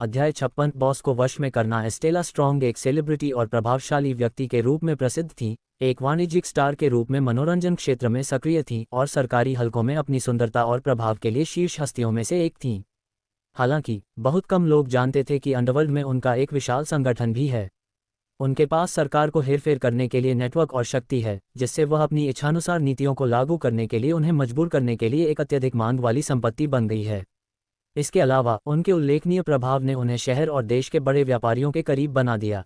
अध्याय 56 बॉस को वश में करना। एस्टेला स्ट्रॉन्ग एक सेलिब्रिटी और प्रभावशाली व्यक्ति के रूप में प्रसिद्ध थी, एक वाणिज्यिक स्टार के रूप में मनोरंजन क्षेत्र में सक्रिय थी और सरकारी हलकों में अपनी सुंदरता और प्रभाव के लिए शीर्ष हस्तियों में से एक थी। हालांकि बहुत कम लोग जानते थे कि अंडरवर्ल्ड में उनका एक विशाल संगठन भी है। उनके पास सरकार को हेरफेर करने के लिए नेटवर्क और शक्ति है, जिससे वह अपनी इच्छानुसार नीतियों को लागू करने के लिए उन्हें मजबूर करने के लिए एक अत्यधिक मांग वाली संपत्ति बन गई है। इसके अलावा उनके उल्लेखनीय प्रभाव ने उन्हें शहर और देश के बड़े व्यापारियों के करीब बना दिया।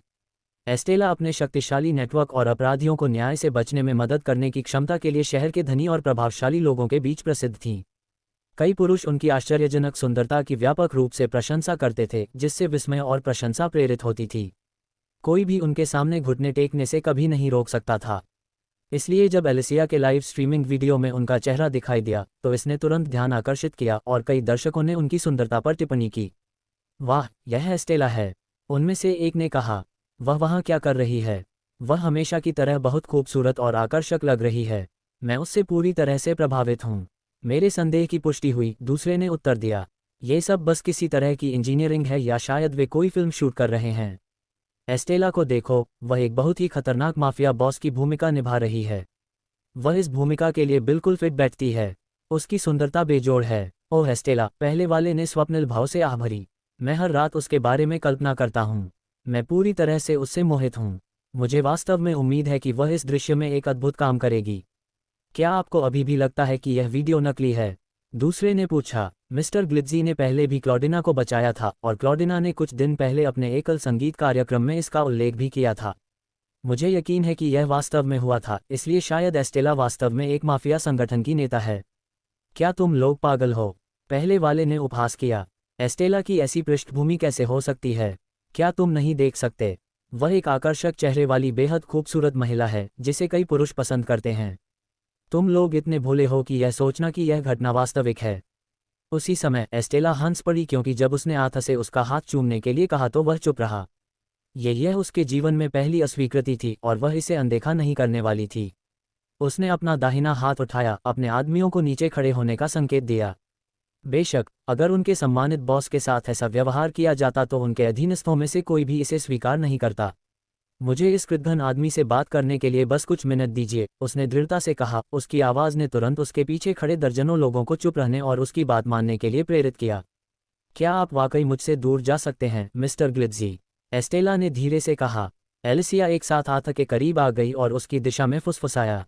एस्टेला अपने शक्तिशाली नेटवर्क और अपराधियों को न्याय से बचने में मदद करने की क्षमता के लिए शहर के धनी और प्रभावशाली लोगों के बीच प्रसिद्ध थीं। कई पुरुष उनकी आश्चर्यजनक सुंदरता की व्यापक रूप से प्रशंसा करते थे, जिससे विस्मय और प्रशंसा प्रेरित होती थी। कोई भी उनके सामने घुटने टेकने से कभी नहीं रोक सकता था। इसलिए जब एलिसिया के लाइव स्ट्रीमिंग वीडियो में उनका चेहरा दिखाई दिया तो इसने तुरंत ध्यान आकर्षित किया और कई दर्शकों ने उनकी सुंदरता पर टिप्पणी की। वाह, यह एस्टेला है, उनमें से एक ने कहा। वह वहाँ क्या कर रही है? वह हमेशा की तरह बहुत खूबसूरत और आकर्षक लग रही है। मैं उससे पूरी तरह से प्रभावित हूँ। मेरे संदेह की पुष्टि हुई, दूसरे ने उत्तर दिया। ये सब बस किसी तरह की इंजीनियरिंग है या शायद वे कोई फिल्म शूट कर रहे हैं। एस्टेला को देखो, वह एक बहुत ही खतरनाक माफिया बॉस की भूमिका निभा रही है। वह इस भूमिका के लिए बिल्कुल फिट बैठती है। उसकी सुंदरता बेजोड़ है। ओह एस्टेला, पहले वाले ने स्वप्निल भाव से आह भरी। मैं हर रात उसके बारे में कल्पना करता हूँ। मैं पूरी तरह से उससे मोहित हूँ। मुझे वास्तव में उम्मीद है कि वह इस दृश्य में एक अद्भुत काम करेगी। क्या आपको अभी भी लगता है कि यह वीडियो नकली है? दूसरे ने पूछा। मिस्टर ग्लिट्जी ने पहले भी क्लॉडिना को बचाया था और क्लॉडिना ने कुछ दिन पहले अपने एकल संगीत कार्यक्रम में इसका उल्लेख भी किया था। मुझे यकीन है कि यह वास्तव में हुआ था, इसलिए शायद एस्टेला वास्तव में एक माफिया संगठन की नेता है। क्या तुम लोग पागल हो? पहले वाले ने उपहास किया। एस्टेला की ऐसी पृष्ठभूमि कैसे हो सकती है? क्या तुम नहीं देख सकते? वह एक आकर्षक चेहरे वाली बेहद खूबसूरत महिला है जिसे कई पुरुष पसंद करते हैं। तुम लोग इतने भोले हो कि यह सोचना कि यह घटना वास्तविक है। उसी समय एस्टेला हंस पड़ी क्योंकि जब उसने आथा से उसका हाथ चूमने के लिए कहा तो वह चुप रहा। यह उसके जीवन में पहली अस्वीकृति थी और वह इसे अनदेखा नहीं करने वाली थी। उसने अपना दाहिना हाथ उठाया, अपने आदमियों को नीचे खड़े होने का संकेत दिया। बेशक, अगर उनके सम्मानित बॉस के साथ ऐसा व्यवहार किया जाता तो उनके अधीनस्थों में से कोई भी इसे स्वीकार नहीं करता। मुझे इस कृतघ्न आदमी से बात करने के लिए बस कुछ मिनट दीजिए, उसने दृढ़ता से कहा। उसकी आवाज़ ने तुरंत उसके पीछे खड़े दर्जनों लोगों को चुप रहने और उसकी बात मानने के लिए प्रेरित किया। क्या आप वाकई मुझसे दूर जा सकते हैं, मिस्टर ग्लिट्जी? एस्टेला ने धीरे से कहा। एलिसिया एक साथ आथा के करीब आ गई और उसकी दिशा में फुसफुसाया।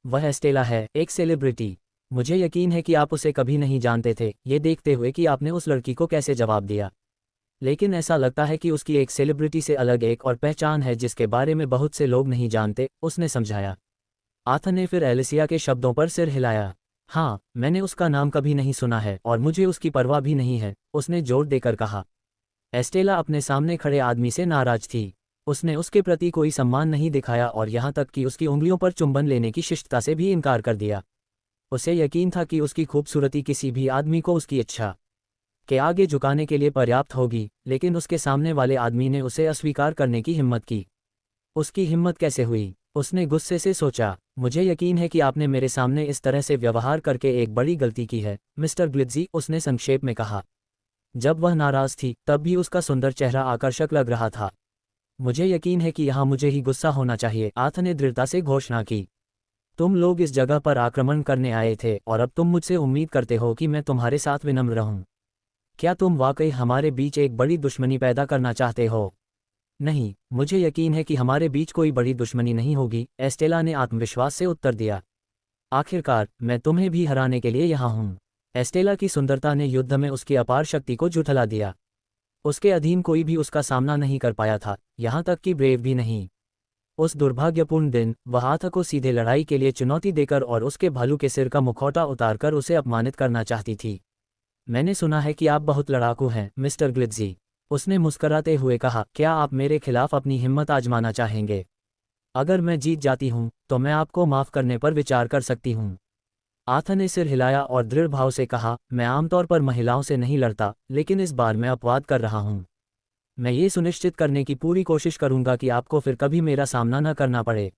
वह एस्टेला है, एक सेलिब्रिटी। मुझे यकीन है कि आप उसे कभी नहीं जानते थे, ये देखते हुए कि आपने उस लड़की को कैसे जवाब दिया। लेकिन ऐसा लगता है कि उसकी एक सेलिब्रिटी से अलग एक और पहचान है जिसके बारे में बहुत से लोग नहीं जानते, उसने समझाया। आथा ने फिर एलिसिया के शब्दों पर सिर हिलाया। हाँ, मैंने उसका नाम कभी नहीं सुना है और मुझे उसकी परवाह भी नहीं है, उसने जोर देकर कहा। एस्टेला अपने सामने खड़े आदमी से नाराज थी। उसने उसके प्रति कोई सम्मान नहीं दिखाया और यहाँ तक कि उसकी उंगलियों पर चुंबन लेने की शिष्टता से भी इनकार कर दिया। उसे यकीन था कि उसकी खूबसूरती किसी भी आदमी को उसकी इच्छा के आगे झुकाने के लिए पर्याप्त होगी, लेकिन उसके सामने वाले आदमी ने उसे अस्वीकार करने की हिम्मत की। उसकी हिम्मत कैसे हुई? उसने गुस्से से सोचा। मुझे यकीन है कि आपने मेरे सामने इस तरह से व्यवहार करके एक बड़ी गलती की है, मिस्टर ग्लिट्जी, उसने संक्षेप में कहा। जब वह नाराज थी तब भी उसका सुंदर चेहरा आकर्षक लग रहा था। मुझे यकीन है कि यहाँ मुझे ही गुस्सा होना चाहिए, आथा ने दृढ़ता से घोषणा की। तुम लोग इस जगह पर आक्रमण करने आए थे और अब तुम मुझसे उम्मीद करते हो कि मैं तुम्हारे साथ विनम्र रहूं। क्या तुम वाकई हमारे बीच एक बड़ी दुश्मनी पैदा करना चाहते हो? नहीं, मुझे यकीन है कि हमारे बीच कोई बड़ी दुश्मनी नहीं होगी, एस्टेला ने आत्मविश्वास से उत्तर दिया। आखिरकार, मैं तुम्हें भी हराने के लिए यहाँ हूँ। एस्टेला की सुंदरता ने युद्ध में उसकी अपार शक्ति को झुठला दिया। उसके अधीन कोई भी उसका सामना नहीं कर पाया था, यहाँ तक कि ब्रेव भी नहीं। उस दुर्भाग्यपूर्ण दिन वह आथा को सीधे लड़ाई के लिए चुनौती देकर और उसके भालू के सिर का मुखौटा उतारकर उसे अपमानित करना चाहती थी। मैंने सुना है कि आप बहुत लड़ाकू हैं, मिस्टर ग्लिट्जी, उसने मुस्कराते हुए कहा। क्या आप मेरे खिलाफ अपनी हिम्मत आजमाना चाहेंगे? अगर मैं जीत जाती हूँ तो मैं आपको माफ़ करने पर विचार कर सकती हूँ। आथा ने सिर हिलाया और दृढ़ भाव से कहा, मैं आमतौर पर महिलाओं से नहीं लड़ता, लेकिन इस बार मैं अपवाद कर रहा हूँ। मैं ये सुनिश्चित करने की पूरी कोशिश करूंगा कि आपको फिर कभी मेरा सामना न करना पड़े।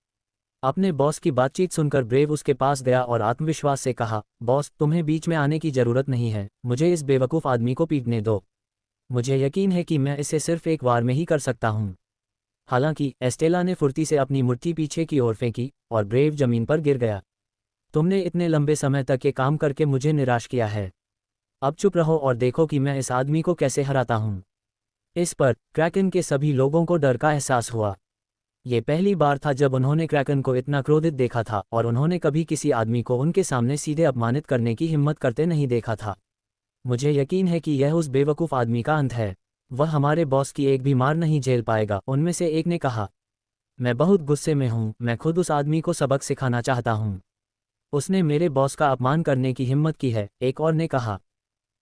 अपने बॉस की बातचीत सुनकर ब्रेव उसके पास गया और आत्मविश्वास से कहा, बॉस, तुम्हें बीच में आने की जरूरत नहीं है, मुझे इस बेवकूफ़ आदमी को पीटने दो। मुझे यकीन है कि मैं इसे सिर्फ एक बार में ही कर सकता हूँ। हालांकि एस्टेला ने फुर्ती से अपनी मुट्ठी पीछे की ओर फेंकी और ब्रेव जमीन पर गिर गया। तुमने इतने लंबे समय तक ये काम करके मुझे निराश किया है। अब चुप रहो और देखो कि मैं इस आदमी को कैसे हराता हूँ। इस पर क्रैकन के सभी लोगों को डर का एहसास हुआ। ये पहली बार था जब उन्होंने क्रैकन को इतना क्रोधित देखा था और उन्होंने कभी किसी आदमी को उनके सामने सीधे अपमानित करने की हिम्मत करते नहीं देखा था। मुझे यकीन है कि यह उस बेवकूफ़ आदमी का अंत है। वह हमारे बॉस की एक भी मार नहीं झेल पाएगा, उनमें से एक ने कहा। मैं बहुत गुस्से में हूँ, मैं खुद उस आदमी को सबक सिखाना चाहता हूँ। उसने मेरे बॉस का अपमान करने की हिम्मत की है, एक और ने कहा।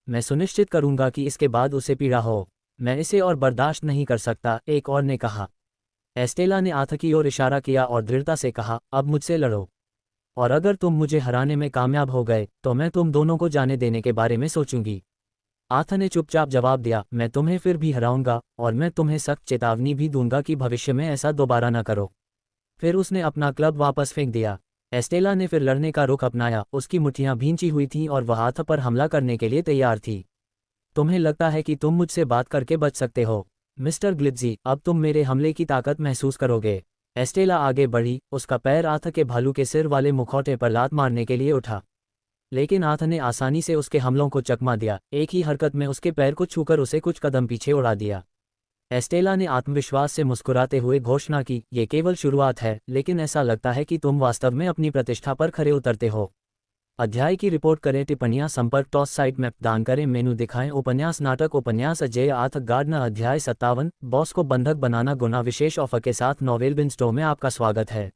मैं सुनिश्चित करूंगा कि इसके बाद उसे पीड़ा हो। मैं इसे और बर्दाश्त नहीं कर सकता, एक और ने कहा। एस्टेला ने आथ की ओर इशारा किया और दृढ़ता से कहा, अब मुझसे लड़ो। और अगर तुम मुझे हराने में कामयाब हो गए तो मैं तुम दोनों को जाने देने के बारे में सोचूंगी। आथ ने चुपचाप जवाब दिया, मैं तुम्हें फिर भी हराऊंगा और मैं तुम्हें सख्त चेतावनी भी दूंगा कि भविष्य में ऐसा दोबारा न करो। फिर उसने अपना क्लब वापस फेंक दिया। एस्टेला ने फिर लड़ने का रुख अपनाया, उसकी मुट्ठियां भींची हुई थीं और वह आथ पर हमला करने के लिए तैयार थी। तुम्हें लगता है कि तुम मुझसे बात करके बच सकते हो मिस्टर ग्लिट्जी, अब तुम मेरे हमले की ताकत महसूस करोगे। एस्टेला आगे बढ़ी, उसका पैर आथ के भालू के सिर वाले मुखौटे पर लात मारने के लिए उठा। लेकिन आथ ने आसानी से उसके हमलों को चकमा दिया, एक ही हरकत में उसके पैर को छूकर उसे कुछ कदम पीछे उड़ा दिया। एस्टेला ने आत्मविश्वास से मुस्कुराते हुए घोषणा की, ये केवल शुरुआत है, लेकिन ऐसा लगता है कि तुम वास्तव में अपनी प्रतिष्ठा पर खरे उतरते हो। अध्याय की रिपोर्ट करें, टिप्पणियां, संपर्क, टॉस साइट मैप दान करें, मेनू दिखाएं, उपन्यास, नाटक, उपन्यास अजय आथ गार्डनर, अध्याय 57, बॉस को बंधक बनाना, गुना, विशेष ऑफर के साथ नोवेल बिन स्टोर में आपका स्वागत है।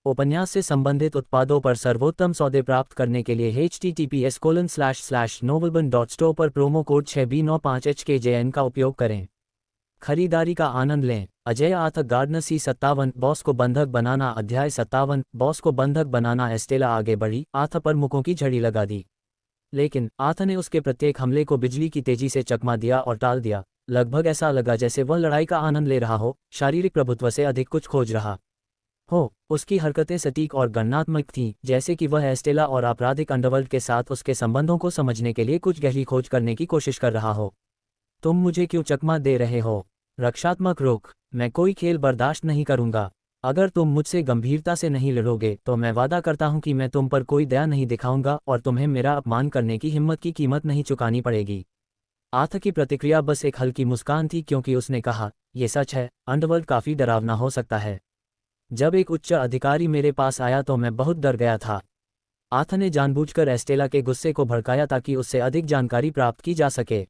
उपन्यास से संबंधित उत्पादों पर सर्वोत्तम सौदे प्राप्त करने के लिए https://novelbin.store पर प्रोमो कोड 6B95HKJN का उपयोग करें। खरीदारी का आनंद लें। अजय आथ गार्डनर C57, बॉस को बंधक बनाना, अध्याय 57, बॉस को बंधक बनाना। एस्टेला आगे बढ़ी, आथ पर मुकों की झड़ी लगा दी। लेकिन आथ ने उसके प्रत्येक हमले को बिजली की तेजी से चकमा दिया और टाल दिया। लगभग ऐसा लगा जैसे वह लड़ाई का आनंद ले रहा हो, शारीरिक प्रभुत्व से अधिक कुछ खोज रहा हो। उसकी हरकतें सटीक और गणनात्मक थीं, जैसे कि वह एस्टेला और आपराधिक अंडरवर्ल्ड के साथ उसके संबंधों को समझने के लिए कुछ गहरी खोज करने की कोशिश कर रहा हो। तुम मुझे क्यों चकमा दे रहे हो? रक्षात्मक रुख। मैं कोई खेल बर्दाश्त नहीं करूंगा। अगर तुम मुझसे गंभीरता से नहीं लड़ोगे तो मैं वादा करता हूं कि मैं तुम पर कोई दया नहीं दिखाऊंगा और तुम्हें मेरा अपमान करने की हिम्मत की कीमत नहीं चुकानी पड़ेगी। आथ की प्रतिक्रिया बस एक हल्की मुस्कान थी, क्योंकि उसने कहा, यह सच है, अंडरवर्ल्ड काफी डरावना हो सकता है। जब एक उच्च अधिकारी मेरे पास आया तो मैं बहुत डर गया था। आथ ने जानबूझकर एस्टेला के गुस्से को भड़काया ताकि उससे अधिक जानकारी प्राप्त की जा सके।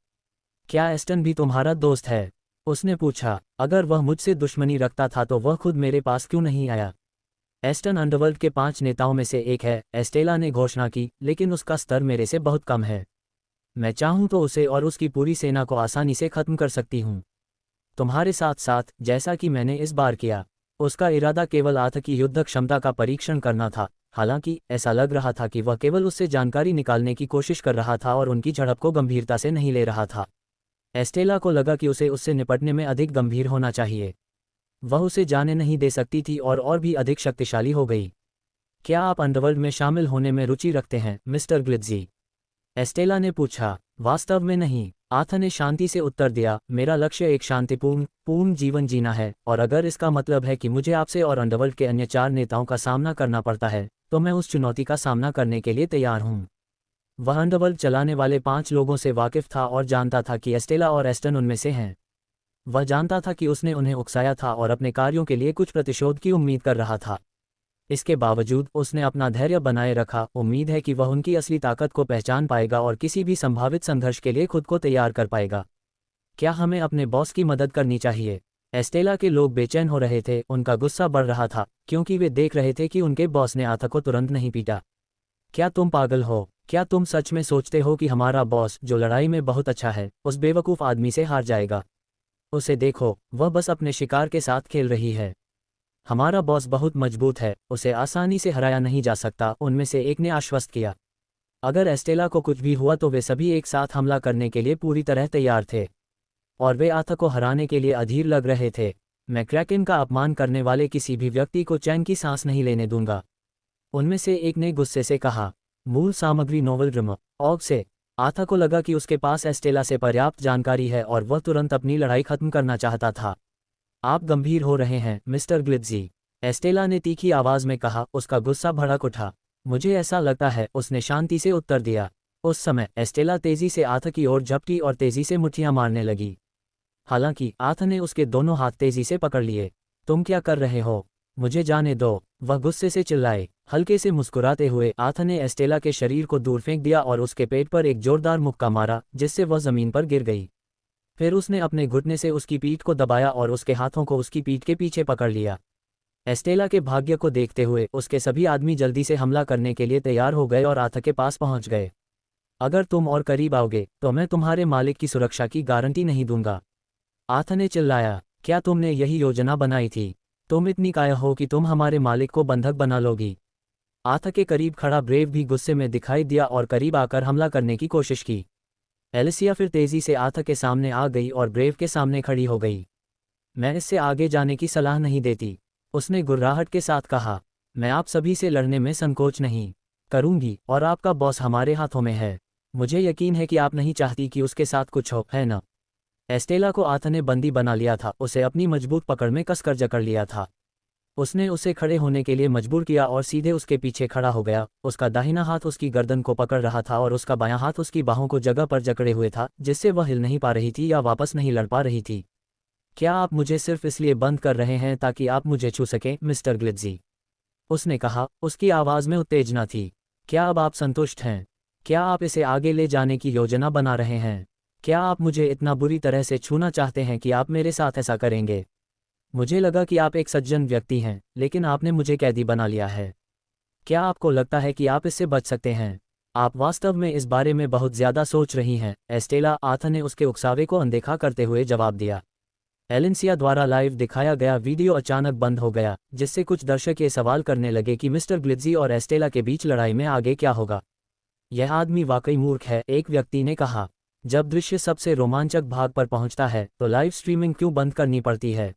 क्या एस्टन भी तुम्हारा दोस्त है? उसने पूछा। अगर वह मुझसे दुश्मनी रखता था तो वह खुद मेरे पास क्यों नहीं आया? एस्टन अंडरवर्ल्ड के 5 नेताओं में से एक है, एस्टेला ने घोषणा की, लेकिन उसका स्तर मेरे से बहुत कम है। मैं चाहूं तो उसे और उसकी पूरी सेना को आसानी से खत्म कर सकती हूं, तुम्हारे साथ साथ, जैसा कि मैंने इस बार किया। उसका इरादा केवल आथ की युद्ध क्षमता का परीक्षण करना था। हालांकि ऐसा लग रहा था कि वह केवल उससे जानकारी निकालने की कोशिश कर रहा था और उनकी झड़प को गंभीरता से नहीं ले रहा था। एस्टेला को लगा कि उसे उससे निपटने में अधिक गंभीर होना चाहिए। वह उसे जाने नहीं दे सकती थी और भी अधिक शक्तिशाली हो गई। क्या आप अंडरवर्ल्ड में शामिल होने में रुचि रखते हैं, मिस्टर ग्लिट्जी? एस्टेला ने पूछा। वास्तव में नहीं, आथ ने शांति से उत्तर दिया। मेरा लक्ष्य एक शांतिपूर्ण जीवन जीना है, और अगर इसका मतलब है कि मुझे आपसे और अंडरवर्ल्ड के अन्य 4 नेताओं का सामना करना पड़ता है, तो मैं उस चुनौती का सामना करने के लिए तैयार हूं। वह अंडरवर्ल्ड चलाने वाले 5 लोगों से वाकिफ था और जानता था कि एस्टेला और एस्टन उनमें से हैं। वह जानता था कि उसने उन्हें उकसाया था और अपने कार्यों के लिए कुछ प्रतिशोध की उम्मीद कर रहा था। इसके बावजूद उसने अपना धैर्य बनाए रखा। उम्मीद है कि वह उनकी असली ताकत को पहचान पाएगा और किसी भी संभावित संघर्ष के लिए खुद को तैयार कर पाएगा। क्या हमें अपने बॉस की मदद करनी चाहिए? एस्टेला के लोग बेचैन हो रहे थे, उनका गुस्सा बढ़ रहा था, क्योंकि वे देख रहे थे कि उनके बॉस ने आथ को तुरंत नहीं पीटा। क्या तुम पागल हो? क्या तुम सच में सोचते हो कि हमारा बॉस, जो लड़ाई में बहुत अच्छा है, उस बेवकूफ़ आदमी से हार जाएगा? उसे देखो, वह बस अपने शिकार के साथ खेल रही है। हमारा बॉस बहुत मजबूत है, उसे आसानी से हराया नहीं जा सकता, उनमें से एक ने आश्वस्त किया। अगर एस्टेला को कुछ भी हुआ तो वे सभी एक साथ हमला करने के लिए पूरी तरह तैयार थे, और वे आथ को हराने के लिए अधीर लग रहे थे। मैं क्रैकन का अपमान करने वाले किसी भी व्यक्ति को चैन की सांस नहीं लेने दूंगा, उनमें से एक ने गुस्से से कहा। मूल सामग्री नोवेल ड्रामा ऑग से। आथा को लगा कि उसके पास एस्टेला से पर्याप्त जानकारी है और वह तुरंत अपनी लड़ाई खत्म करना चाहता था। आप गंभीर हो रहे हैं मिस्टर ग्लिट्जी, एस्टेला ने तीखी आवाज में कहा। उसका गुस्सा भड़क उठा। मुझे ऐसा लगता है, उसने शांति से उत्तर दिया। उस समय एस्टेला तेजी से आथा की ओर झपटी और तेजी से मुट्ठियां मारने लगी। हालांकि आथा ने उसके दोनों हाथ तेजी से पकड़ लिए। तुम क्या कर रहे हो? मुझे जाने दो, वह गुस्से से चिल्लाए। हल्के से मुस्कुराते हुए आथा ने एस्टेला के शरीर को दूर फेंक दिया और उसके पेट पर एक जोरदार मुक्का मारा, जिससे वह जमीन पर गिर गई। फिर उसने अपने घुटने से उसकी पीठ को दबाया और उसके हाथों को उसकी पीठ के पीछे पकड़ लिया। एस्टेला के भाग्य को देखते हुए उसके सभी आदमी जल्दी से हमला करने के लिए तैयार हो गए और आथा के पास पहुंच गए। अगर तुम और करीब आओगे तो मैं तुम्हारे मालिक की सुरक्षा की गारंटी नहीं दूंगा, आथा ने चिल्लाया। क्या तुमने यही योजना बनाई थी? तुम इतनी काया हो कि तुम हमारे मालिक को बंधक बना लोगी? आथा के करीब खड़ा ब्रेव भी गुस्से में दिखाई दिया और करीब आकर हमला करने की कोशिश की। एलिसिया फिर तेजी से आथा के सामने आ गई और ब्रेव के सामने खड़ी हो गई। मैं इससे आगे जाने की सलाह नहीं देती, उसने गुर्राहट के साथ कहा। मैं आप सभी से लड़ने में संकोच नहीं करूंगी और आपका बॉस हमारे हाथों में है। मुझे यकीन है कि आप नहीं चाहती कि उसके साथ कुछ हो, है ना? एस्टेला को आथा ने बंदी बना लिया था, उसे अपनी मजबूत पकड़ में कसकर जकड़ लिया था। उसने उसे खड़े होने के लिए मजबूर किया और सीधे उसके पीछे खड़ा हो गया। उसका दाहिना हाथ उसकी गर्दन को पकड़ रहा था और उसका बायां हाथ उसकी बाहों को जगह पर जकड़े हुए था, जिससे वह हिल नहीं पा रही थी या वापस नहीं लड़ पा रही थी। क्या आप मुझे सिर्फ इसलिए बंद कर रहे हैं ताकि आप मुझे छू सकें मिस्टर ग्लिट्जी? उसने कहा। उसकी आवाज़ में उत्तेजना थी। क्या अब आप संतुष्ट हैं? क्या आप इसे आगे ले जाने की योजना बना रहे हैं? क्या आप मुझे इतना बुरी तरह से छूना चाहते हैं कि आप मेरे साथ ऐसा करेंगे? मुझे लगा कि आप एक सज्जन व्यक्ति हैं, लेकिन आपने मुझे कैदी बना लिया है। क्या आपको लगता है कि आप इससे बच सकते हैं? आप वास्तव में इस बारे में बहुत ज़्यादा सोच रही हैं, एस्टेला, आथा ने उसके उकसावे को अनदेखा करते हुए जवाब दिया। एलेंसिया द्वारा लाइव दिखाया गया वीडियो अचानक बंद हो गया, जिससे कुछ दर्शक ये सवाल करने लगे कि मिस्टर ग्लिट्जी और एस्टेला के बीच लड़ाई में आगे क्या होगा। यह आदमी वाकई मूर्ख है, एक व्यक्ति ने कहा। जब दृश्य सबसे रोमांचक भाग पर पहुंचता है तो लाइव स्ट्रीमिंग क्यों बंद करनी पड़ती है?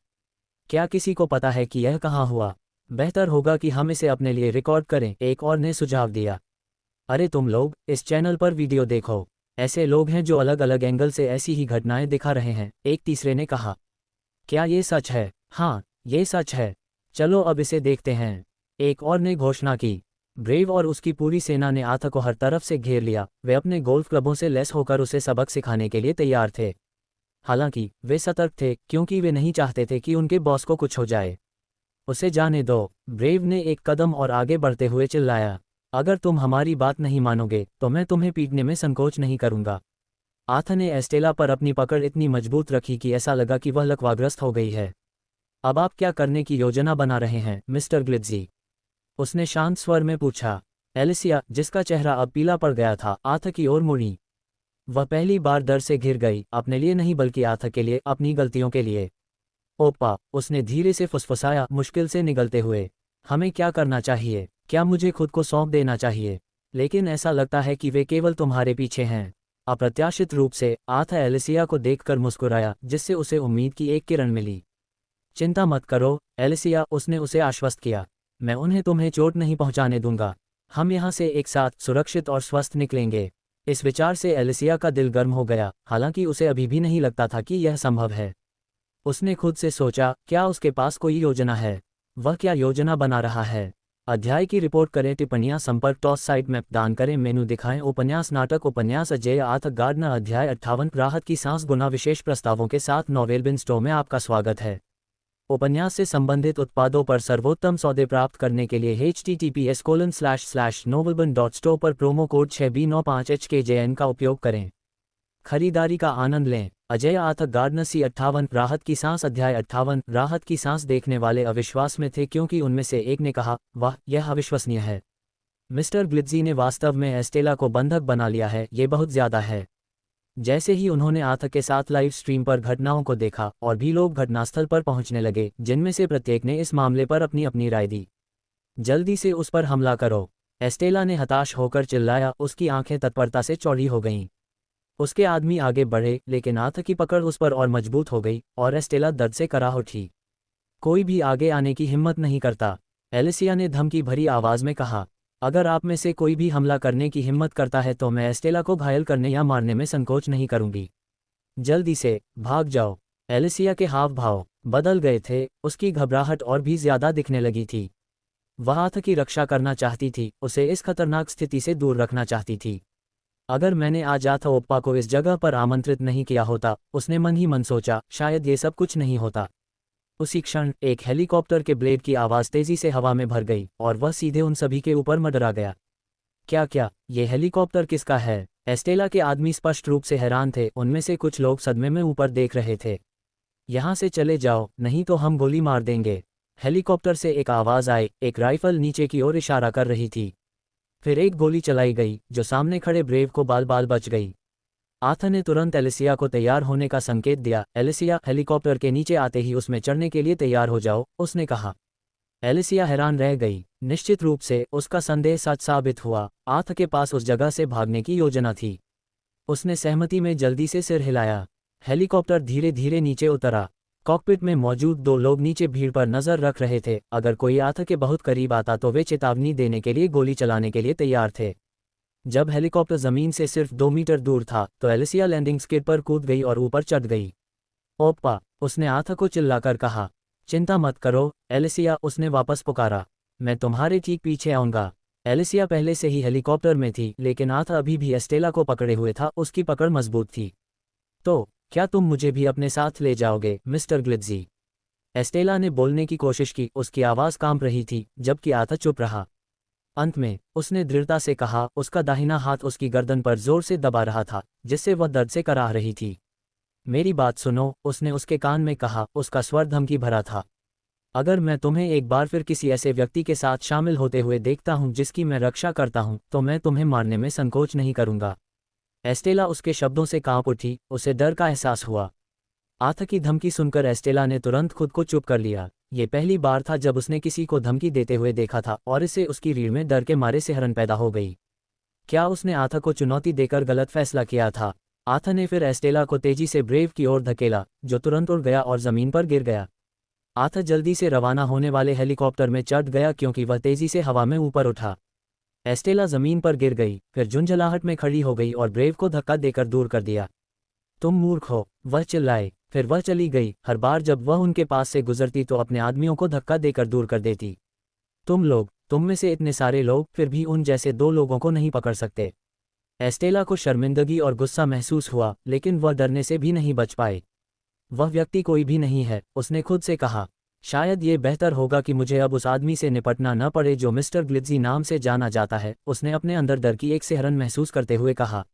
क्या किसी को पता है कि यह कहाँ हुआ? बेहतर होगा कि हम इसे अपने लिए रिकॉर्ड करें, एक और ने सुझाव दिया। अरे तुम लोग इस चैनल पर वीडियो देखो, ऐसे लोग हैं जो अलग अलग एंगल से ऐसी ही घटनाएं दिखा रहे हैं, एक तीसरे ने कहा। क्या ये सच है? हाँ, ये सच है। चलो अब इसे देखते हैं, एक और ने घोषणा की। ब्रेव और उसकी पूरी सेना ने आथा को हर तरफ से घेर लिया। वे अपने गोल्फ क्लबों से लैस होकर उसे सबक सिखाने के लिए तैयार थे। हालांकि वे सतर्क थे, क्योंकि वे नहीं चाहते थे कि उनके बॉस को कुछ हो जाए। उसे जाने दो, ब्रेव ने एक कदम और आगे बढ़ते हुए चिल्लाया। अगर तुम हमारी बात नहीं मानोगे तो मैं तुम्हें पीटने में संकोच नहीं करूंगा। आथा ने एस्टेला पर अपनी पकड़ इतनी मजबूत रखी कि ऐसा लगा कि वह लकवाग्रस्त हो गई है। अब आप क्या करने की योजना बना रहे हैं मिस्टर ग्लिट्जी? उसने शांत स्वर में पूछा। एलिसिया, जिसका चेहरा अब पीला पड़ गया था, आथा की ओर मुड़ी। वह पहली बार डर से घिर गई, अपने लिए नहीं बल्कि आथा के लिए, अपनी गलतियों के लिए। ओप्पा, उसने धीरे से फुसफुसाया, मुश्किल से निगलते हुए। हमें क्या करना चाहिए? क्या मुझे खुद को सौंप देना चाहिए? लेकिन ऐसा लगता है कि वे केवल तुम्हारे पीछे हैं। अप्रत्याशित रूप से आथा एलिसिया को देखकर मुस्कुराया, जिससे उसे उम्मीद की एक किरण मिली। चिंता मत करो एलिसिया, उसने उसे आश्वस्त किया। मैं उन्हें तुम्हें चोट नहीं पहुंचाने दूंगा। हम यहाँ से एक साथ सुरक्षित और स्वस्थ निकलेंगे। इस विचार से एलिसिया का दिल गर्म हो गया, हालांकि उसे अभी भी नहीं लगता था कि यह संभव है। उसने खुद से सोचा, क्या उसके पास कोई योजना है? वह क्या योजना बना रहा है? अध्याय की रिपोर्ट करें, टिप्पणियां, संपर्क, टॉस साइट मैप दान करें, मेनू दिखाएं, उपन्यास, नाटक, उपन्यास, अजय आथ गार्डनर, अध्याय 58, राहत की सांस, गुना, विशेष प्रस्तावों के साथ नॉवेल बिन स्टोर में आपका स्वागत है। उपन्यास से संबंधित उत्पादों पर सर्वोत्तम सौदे प्राप्त करने के लिए https://novelbin.store पर प्रोमो कोड 6B95HKJN का उपयोग करें। खरीदारी का आनंद लें। अजय आथ गार्डनर C58, राहत की सांस, अध्याय 58, राहत की सांस देखने वाले अविश्वास में थे, क्योंकि उनमें से एक ने कहा, वाह, यह अविश्वसनीय है। मिस्टर ग्लिट्जी ने वास्तव में एस्टेला को बंधक बना लिया है, ये बहुत ज़्यादा है। जैसे ही उन्होंने आथा के साथ लाइव स्ट्रीम पर घटनाओं को देखा, और भी लोग घटनास्थल पर पहुंचने लगे, जिनमें से प्रत्येक ने इस मामले पर अपनी अपनी राय दी। जल्दी से उस पर हमला करो, एस्टेला ने हताश होकर चिल्लाया। उसकी आंखें तत्परता से चौड़ी हो गईं। उसके आदमी आगे बढ़े, लेकिन आथा की पकड़ उस पर और मजबूत हो गई, और एस्टेला दर्द से कराह उठी। कोई भी आगे आने की हिम्मत नहीं करता, एलिसिया ने धमकी भरी आवाज में कहा। अगर आप में से कोई भी हमला करने की हिम्मत करता है तो मैं एस्टेला को घायल करने या मारने में संकोच नहीं करूंगी। जल्दी से भाग जाओ। एलिसिया के हाव भाव बदल गए थे, उसकी घबराहट और भी ज्यादा दिखने लगी थी। वह आथ की रक्षा करना चाहती थी, उसे इस खतरनाक स्थिति से दूर रखना चाहती थी। अगर मैंने आज आथ ओप्पा को इस जगह पर आमंत्रित नहीं किया होता, उसने मन ही मन सोचा, शायद ये सब कुछ नहीं होता। उसी क्षण एक हेलीकॉप्टर के ब्लेड की आवाज तेजी से हवा में भर गई और वह सीधे उन सभी के ऊपर मंडरा गया। क्या ये हेलीकॉप्टर किसका है? एस्टेला के आदमी स्पष्ट रूप से हैरान थे, उनमें से कुछ लोग सदमे में ऊपर देख रहे थे। यहाँ से चले जाओ, नहीं तो हम गोली मार देंगे। हेलीकॉप्टर से एक आवाज आई, एक राइफल नीचे की ओर इशारा कर रही थी। फिर एक गोली चलाई गई, जो सामने खड़े ब्रेव को बाल बाल बच गई। आथ ने तुरंत एलिसिया को तैयार होने का संकेत दिया। एलिसिया, हेलीकॉप्टर के नीचे आते ही उसमें चढ़ने के लिए तैयार हो जाओ, उसने कहा। एलिसिया हैरान रह गई। निश्चित रूप से उसका संदेह सच साबित हुआ। आथ के पास उस जगह से भागने की योजना थी। उसने सहमति में जल्दी से सिर हिलाया। हेलीकॉप्टर धीरे धीरे नीचे उतरा। कॉकपिट में मौजूद 2 लोग नीचे भीड़ पर नजर रख रहे थे। अगर कोई आथ के बहुत करीब आता तो वे चेतावनी देने के लिए गोली चलाने के लिए तैयार थे। जब हेलीकॉप्टर जमीन से सिर्फ 2 मीटर दूर था तो एलिसिया लैंडिंग स्किड पर कूद गई और ऊपर चढ़ गई। ओप्पा, उसने आथ को चिल्लाकर कहा। चिंता मत करो एलिसिया, उसने वापस पुकारा। मैं तुम्हारे ठीक पीछे आऊंगा। एलिसिया पहले से ही हेलीकॉप्टर में थी, लेकिन आथ अभी भी एस्टेला को पकड़े हुए था, उसकी पकड़ मजबूत थी। तो क्या तुम मुझे भी अपने साथ ले जाओगे, मिस्टर ग्लिट्जी? एस्टेला ने बोलने की कोशिश की, उसकी आवाज़ कांप रही थी, जबकि आथ चुप रहा। अंत में उसने दृढ़ता से कहा, उसका दाहिना हाथ उसकी गर्दन पर जोर से दबा रहा था, जिससे वह दर्द से कराह रही थी। मेरी बात सुनो, उसने उसके कान में कहा, उसका स्वर धमकी भरा था। अगर मैं तुम्हें एक बार फिर किसी ऐसे व्यक्ति के साथ शामिल होते हुए देखता हूं जिसकी मैं रक्षा करता हूं, तो मैं तुम्हें मारने में संकोच नहीं करूंगा। एस्टेला उसके शब्दों से कांप उठी, उसे डर का एहसास हुआ। आथ की धमकी सुनकर एस्टेला ने तुरंत खुद को चुप कर लिया। ये पहली बार था जब उसने किसी को धमकी देते हुए देखा था और इससे उसकी रीढ़ में डर के मारे सिहरन पैदा हो गई। क्या उसने आथ को चुनौती देकर गलत फैसला किया था? आथ ने फिर एस्टेला को तेजी से ब्रेव की ओर धकेला, जो तुरंत उड़ गया और जमीन पर गिर गया। आथ जल्दी से रवाना होने वाले हेलीकॉप्टर में चढ़ गया क्योंकि वह तेजी से हवा में ऊपर उठा। एस्टेला जमीन पर गिर गई, फिर झुंझलाहट में खड़ी हो गई और ब्रेव को धक्का देकर दूर कर दिया। तुम मूर्ख हो, वह चिल्लाए। फिर वह चली गई। हर बार जब वह उनके पास से गुजरती तो अपने आदमियों को धक्का देकर दूर कर देती। तुम में से इतने सारे लोग फिर भी उन जैसे 2 लोगों को नहीं पकड़ सकते। एस्टेला को शर्मिंदगी और गुस्सा महसूस हुआ, लेकिन वह डरने से भी नहीं बच पाए। वह व्यक्ति कोई भी नहीं है, उसने खुद से कहा। शायद ये बेहतर होगा कि मुझे अब उस आदमी से निपटना न पड़े जो मिस्टर ग्लिट्जी नाम से जाना जाता है, उसने अपने अंदर डर की एक सिहरन महसूस करते हुए कहा।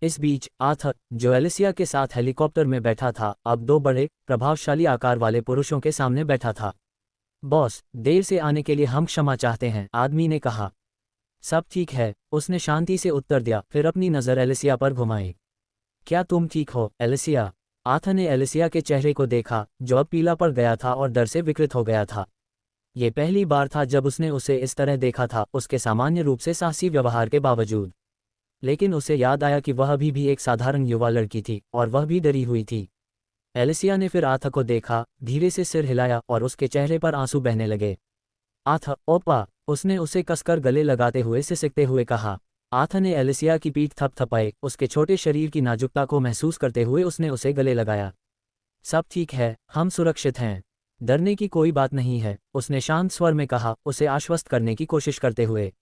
इस बीच आथ, जो एलिसिया के साथ हेलीकॉप्टर में बैठा था, अब 2 बड़े प्रभावशाली आकार वाले पुरुषों के सामने बैठा था। बॉस, देर से आने के लिए हम क्षमा चाहते हैं, आदमी ने कहा। सब ठीक है, उसने शांति से उत्तर दिया, फिर अपनी नज़र एलिसिया पर घुमाई। क्या तुम ठीक हो, एलिसिया? आथ ने एलिसिया के चेहरे को देखा, जो अब पीला पड़ गया था और डर से विकृत हो गया था। ये पहली बार था जब उसने उसे इस तरह देखा था, उसके सामान्य रूप से साहसी व्यवहार के बावजूद। लेकिन उसे याद आया कि वह अभी भी एक साधारण युवा लड़की थी, और वह भी डरी हुई थी। एलिसिया ने फिर आथ को देखा, धीरे से सिर हिलाया और उसके चेहरे पर आंसू बहने लगे। आथ, ओप्पा, उसने उसे कसकर गले लगाते हुए सिसकते हुए कहा। आथ ने एलिसिया की पीठ थपथपाई, उसके छोटे शरीर की नाजुकता को महसूस करते हुए उसने उसे गले लगाया। सब ठीक है, हम सुरक्षित हैं। डरने की कोई बात नहीं है, उसने शांत स्वर में कहा, उसे आश्वस्त करने की कोशिश करते हुए।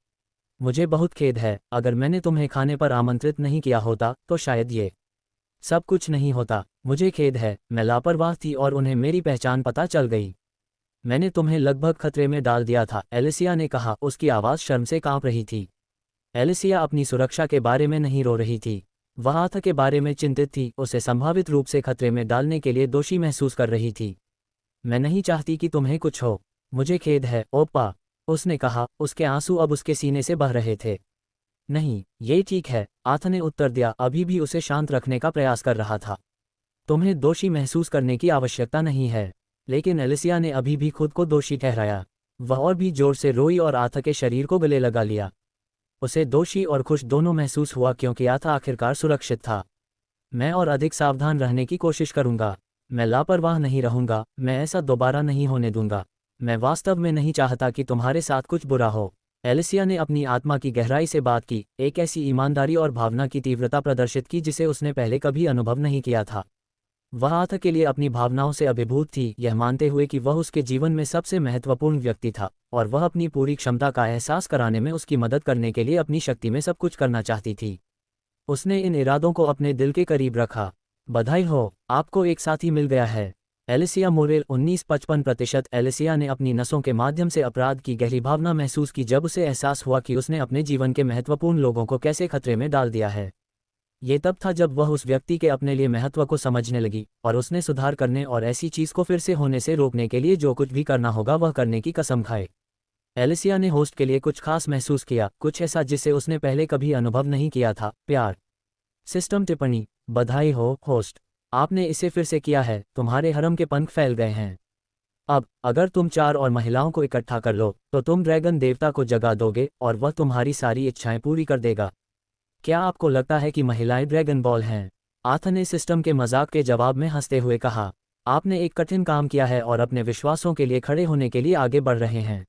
मुझे बहुत खेद है, अगर मैंने तुम्हें खाने पर आमंत्रित नहीं किया होता तो शायद ये सब कुछ नहीं होता। मुझे खेद है, मैं लापरवाह थी और उन्हें मेरी पहचान पता चल गई। मैंने तुम्हें लगभग खतरे में डाल दिया था, एलिसिया ने कहा, उसकी आवाज़ शर्म से कांप रही थी। एलिसिया अपनी सुरक्षा के बारे में नहीं रो रही थी, वह आथ के बारे में चिंतित थी, उसे संभावित रूप से खतरे में डालने के लिए दोषी महसूस कर रही थी। मैं नहीं चाहती कि तुम्हें कुछ हो। मुझे खेद है, ओप्पा, उसने कहा, उसके आंसू अब उसके सीने से बह रहे थे। नहीं, ये ठीक है, आथ ने उत्तर दिया, अभी भी उसे शांत रखने का प्रयास कर रहा था। तुम्हें दोषी महसूस करने की आवश्यकता नहीं है। लेकिन एलिसिया ने अभी भी खुद को दोषी ठहराया। वह और भी जोर से रोई और आथ के शरीर को गले लगा लिया। उसे दोषी और खुश दोनों महसूस हुआ क्योंकि आथ आखिरकार सुरक्षित था। मैं और अधिक सावधान रहने की कोशिश करूंगा। मैं लापरवाह नहीं रहूंगा, मैं ऐसा दोबारा नहीं होने दूंगा। मैं वास्तव में नहीं चाहता कि तुम्हारे साथ कुछ बुरा हो। एलिसिया ने अपनी आत्मा की गहराई से बात की, एक ऐसी ईमानदारी और भावना की तीव्रता प्रदर्शित की जिसे उसने पहले कभी अनुभव नहीं किया था। वह आथा के लिए अपनी भावनाओं से अभिभूत थी, यह मानते हुए कि वह उसके जीवन में सबसे महत्वपूर्ण व्यक्ति था और वह अपनी पूरी क्षमता का एहसास कराने में उसकी मदद करने के लिए अपनी शक्ति में सब कुछ करना चाहती थी। उसने इन इरादों को अपने दिल के करीब रखा। बधाई हो, आपको एक साथी मिल गया है। Alicia Morel 1955। एलिसिया ने अपनी नसों के माध्यम से अपराध की गहरी भावना महसूस की जब उसे एहसास हुआ कि उसने अपने जीवन के महत्वपूर्ण लोगों को कैसे खतरे में डाल दिया है। ये तब था जब वह उस व्यक्ति के अपने लिए महत्व को समझने लगी और उसने सुधार करने और ऐसी चीज़ को फिर से होने से रोकने के लिए जो कुछ भी करना होगा वह करने की कसम खाए। एलिसिया ने होस्ट के लिए कुछ खास महसूस किया, कुछ ऐसा जिसे उसने पहले कभी अनुभव नहीं किया था, प्यार। सिस्टम टिप्पणी। बधाई हो, होस्ट। आपने इसे फिर से किया है, तुम्हारे हरम के पंख फैल गए हैं। अब अगर तुम 4 और महिलाओं को इकट्ठा कर लो तो तुम ड्रैगन देवता को जगा दोगे और वह तुम्हारी सारी इच्छाएं पूरी कर देगा। क्या आपको लगता है कि महिलाएं ड्रैगन बॉल हैं? आथा ने सिस्टम के मजाक के जवाब में हंसते हुए कहा, आपने एक कठिन काम किया है और अपने विश्वासों के लिए खड़े होने के लिए आगे बढ़ रहे हैं।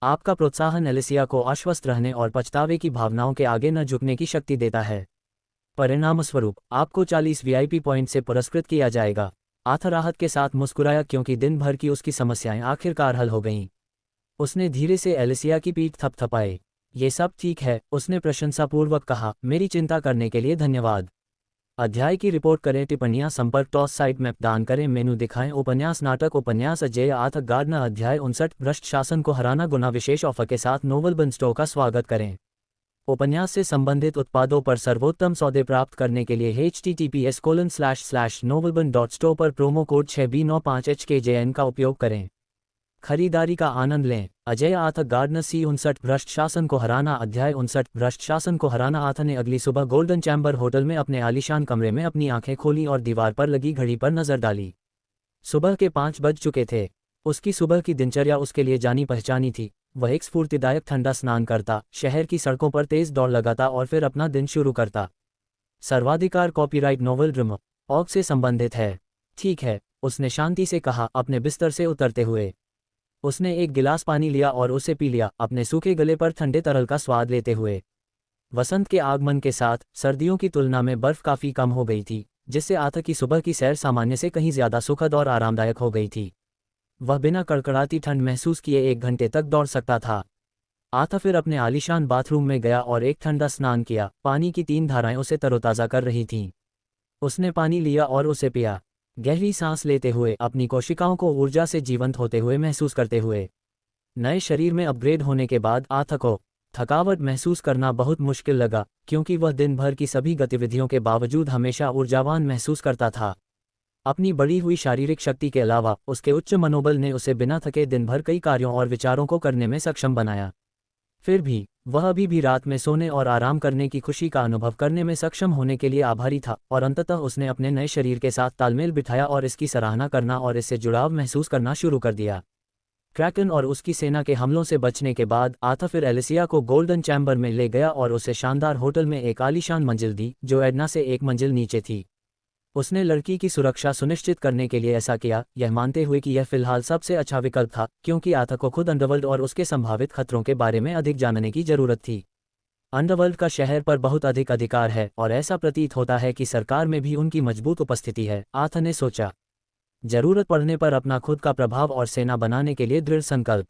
आपका प्रोत्साहन एलिसिया को आश्वस्त रहने और पछतावे की भावनाओं के आगे न झुकने की शक्ति देता है। परिणामस्वरूप आपको 40 वीआईपी पॉइंट से पुरस्कृत किया जाएगा। आथा राहत के साथ मुस्कुराया क्योंकि दिन भर की उसकी समस्याएं आखिरकार हल हो गईं। उसने धीरे से एलिसिया की पीठ थपथपाई। ये सब ठीक है, उसने प्रशंसापूर्वक कहा, मेरी चिंता करने के लिए धन्यवाद। अध्याय की रिपोर्ट करें, टिप्पणियां, संपर्क, टॉस साइट मैप दान करें, मेनू दिखाएं, उपन्यास, नाटक, उपन्यास, अजय आथा गार्डनर। अध्याय 59, भ्रष्ट शासन को हराना। गुना विशेष ऑफर के साथ नोवेल बन स्टोर का स्वागत करें। उपन्यास से संबंधित उत्पादों पर सर्वोत्तम सौदे प्राप्त करने के लिए https://novelbun.store पर प्रोमो कोड 6B95HKJN का उपयोग करें। खरीदारी का आनंद लें। अजय आथा गार्डनर। C59, भ्रष्ट शासन को हराना। अध्याय 59, भ्रष्ट शासन को हराना। आथा ने अगली सुबह गोल्डन चैम्बर होटल में अपने आलीशान कमरे में अपनी आंखें खोलीं और दीवार पर लगी घड़ी पर नजर डाली। सुबह के 5 बज चुके थे। उसकी सुबह की दिनचर्या उसके लिए जानी पहचानी थी। वह एक स्फूर्तिदायक ठंडा स्नान करता, शहर की सड़कों पर तेज दौड़ लगाता और फिर अपना दिन शुरू करता। सर्वाधिकार कॉपीराइट नोवेल ड्रीम ऑग से संबंधित है। ठीक है, उसने शांति से कहा, अपने बिस्तर से उतरते हुए। उसने एक गिलास पानी लिया और उसे पी लिया, अपने सूखे गले पर ठंडे तरल का स्वाद लेते हुए। वसंत के आगमन के साथ सर्दियों की तुलना में बर्फ काफ़ी कम हो गई थी, जिससे आथा की सुबह की सैर सामान्य से कहीं ज़्यादा सुखद और आरामदायक हो गई थी। वह बिना कड़कड़ाती ठंड महसूस किए 1 घंटे तक दौड़ सकता था। आथा फिर अपने आलीशान बाथरूम में गया और एक ठंडा स्नान किया। पानी की 3 धाराएं उसे तरोताज़ा कर रही थीं। उसने पानी लिया और उसे पिया, गहरी सांस लेते हुए, अपनी कोशिकाओं को ऊर्जा से जीवंत होते हुए महसूस करते हुए। नए शरीर में अपग्रेड होने के बाद आथा को थकावट महसूस करना बहुत मुश्किल लगा, क्योंकि वह दिन भर की सभी गतिविधियों के बावजूद हमेशा ऊर्जावान महसूस करता था। अपनी बढ़ी हुई शारीरिक शक्ति के अलावा उसके उच्च मनोबल ने उसे बिना थके दिन भर कई कार्यों और विचारों को करने में सक्षम बनाया। फिर भी वह अभी भी रात में सोने और आराम करने की खुशी का अनुभव करने में सक्षम होने के लिए आभारी था, और अंततः उसने अपने नए शरीर के साथ तालमेल बिठाया और इसकी सराहना करना और इससे जुड़ाव महसूस करना शुरू कर दिया। क्रैकन और उसकी सेना के हमलों से बचने के बाद आथा फिर एलिसिया को गोल्डन चैम्बर में ले गया और उसे शानदार होटल में एक आलीशान मंजिल दी, जो एडना से 1 मंजिल नीचे थी। उसने लड़की की सुरक्षा सुनिश्चित करने के लिए ऐसा किया, यह मानते हुए कि यह फिलहाल सबसे अच्छा विकल्प था, क्योंकि आथा को खुद अंडरवर्ल्ड और उसके संभावित खतरों के बारे में अधिक जानने की जरूरत थी। अंडरवर्ल्ड का शहर पर बहुत अधिक अधिकार है और ऐसा प्रतीत होता है कि सरकार में भी उनकी मजबूत उपस्थिति है, आथा ने सोचा। जरूरत पड़ने पर अपना खुद का प्रभाव और सेना बनाने के लिए दृढ़ संकल्प।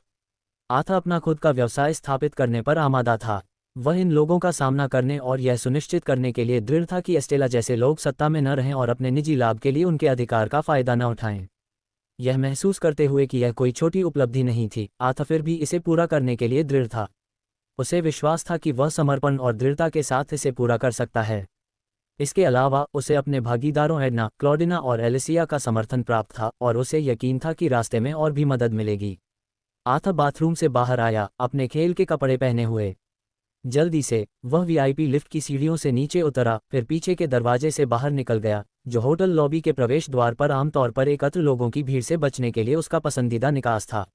आथा अपना खुद का व्यवसाय स्थापित करने पर आमादा था। वह इन लोगों का सामना करने और यह सुनिश्चित करने के लिए दृढ़ था कि एस्टेला जैसे लोग सत्ता में न रहें और अपने निजी लाभ के लिए उनके अधिकार का फायदा न उठाएं। यह महसूस करते हुए कि यह कोई छोटी उपलब्धि नहीं थी, आथा फिर भी इसे पूरा करने के लिए दृढ़ था। उसे विश्वास था कि वह समर्पण और दृढ़ता के साथ इसे पूरा कर सकता है। इसके अलावा उसे अपने भागीदारों एडना, क्लॉडिना और एलिसिया का समर्थन प्राप्त था और उसे यकीन था कि रास्ते में और भी मदद मिलेगी। आथा बाथरूम से बाहर आया, अपने खेल के कपड़े पहने हुए। जल्दी से वह वीआईपी लिफ्ट की सीढ़ियों से नीचे उतरा, फिर पीछे के दरवाजे से बाहर निकल गया, जो होटल लॉबी के प्रवेश द्वार पर आमतौर पर एकत्र लोगों की भीड़ से बचने के लिए उसका पसंदीदा निकास था।